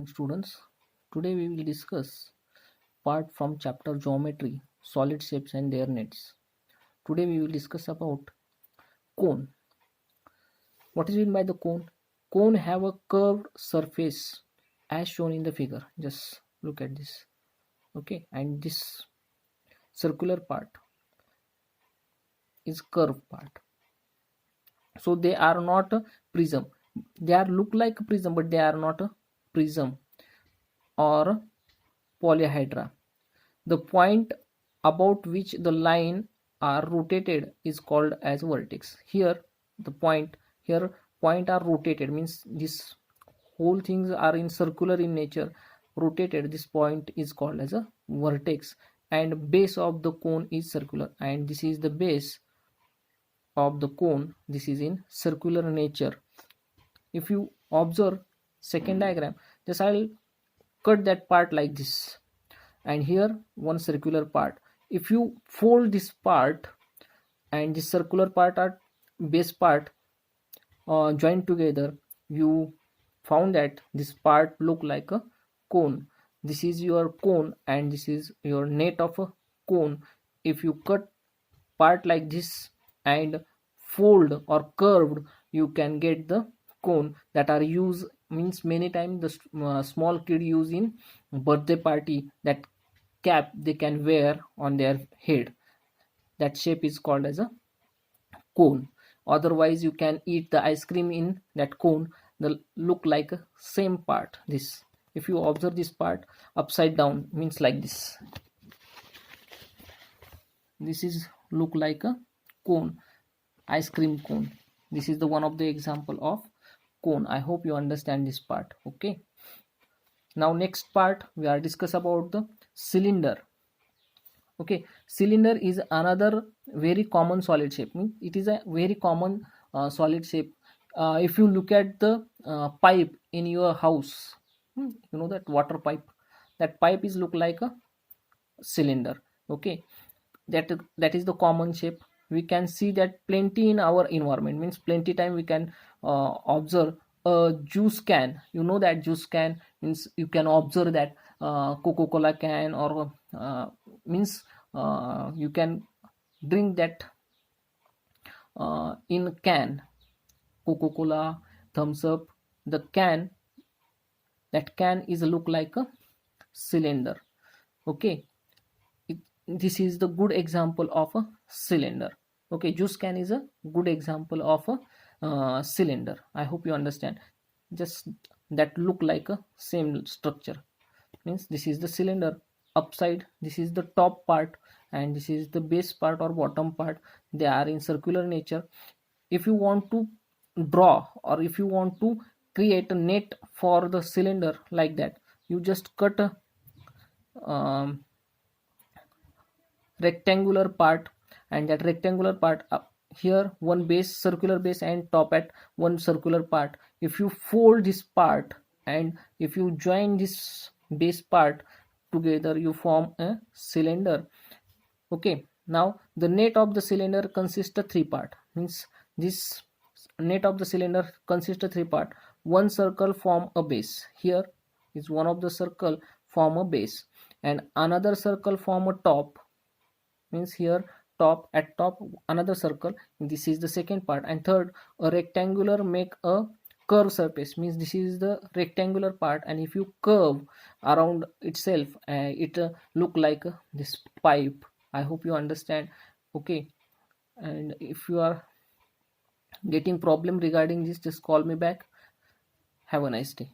Students, today we will discuss part from chapter Geometry, Solid Shapes and Their Nets. Today we will discuss about cone. What is meant by the cone? Cone have a curved surface as shown in the figure. Just look at this. Okay, and this circular part is curved part. So they are not a prism. They are look like a prism, but they are not a prism or polyhedra. The point about which the line are rotated is called as vertex. Here the point are rotated, means this whole things are in circular in nature, rotated. This point is called as a vertex, and base of the cone is circular, and this is the base of the cone. This is in circular nature. If you observe second diagram, just I'll cut that part like this, and here one circular part. If you fold this part and this circular part or base part joined together, you found that this part look like a cone. This is your cone and this is your net of a cone. If you cut part like this and fold or curved, you can get the cone that are used, means many times the small kid use in birthday party. That cap they can wear on their head, that shape is called as a cone. Otherwise you can eat the ice cream in that cone, the look like a same part. This, if you observe this part upside down, means like this is look like a cone, ice cream cone. This is the one of the example of cone. I hope you understand this part. Okay, now next part we are discuss about the cylinder. Okay, cylinder is another very common solid shape. It is a very common solid shape. If you look at the pipe in your house, you know that water pipe, that pipe is look like a cylinder. Okay, that is the common shape. We can see that plenty in our environment, means plenty time we can observe a juice can. You know that juice can means you can observe that Coca-Cola can, or means you can drink that in can, Coca-Cola, thumbs up. The can, that can is look like a cylinder. Okay, this is the good example of a cylinder. Okay, juice can is a good example of a cylinder. I hope you understand. Just that look like a same structure, means this is the cylinder. Upside, this is the top part, and this is the base part or bottom part. They are in circular nature. If you want to draw, or if you want to create a net for the cylinder like that, you just cut a rectangular part, and that rectangular part up here one base, circular base, and top at one circular part. If you fold this part and if you join this base part together, you form a cylinder. Okay, now the net of the cylinder consists of three part, means this net of the cylinder consists of three part. One circle form a base. Here is one of the circle form a base, and another circle form a top, means here top, at top another circle. This is the second part. And third, a rectangular make a curve surface, means this is the rectangular part, and if you curve around itself, it look like this pipe. I hope you understand. Okay, and if you are getting problem regarding this, just call me back. Have a nice day.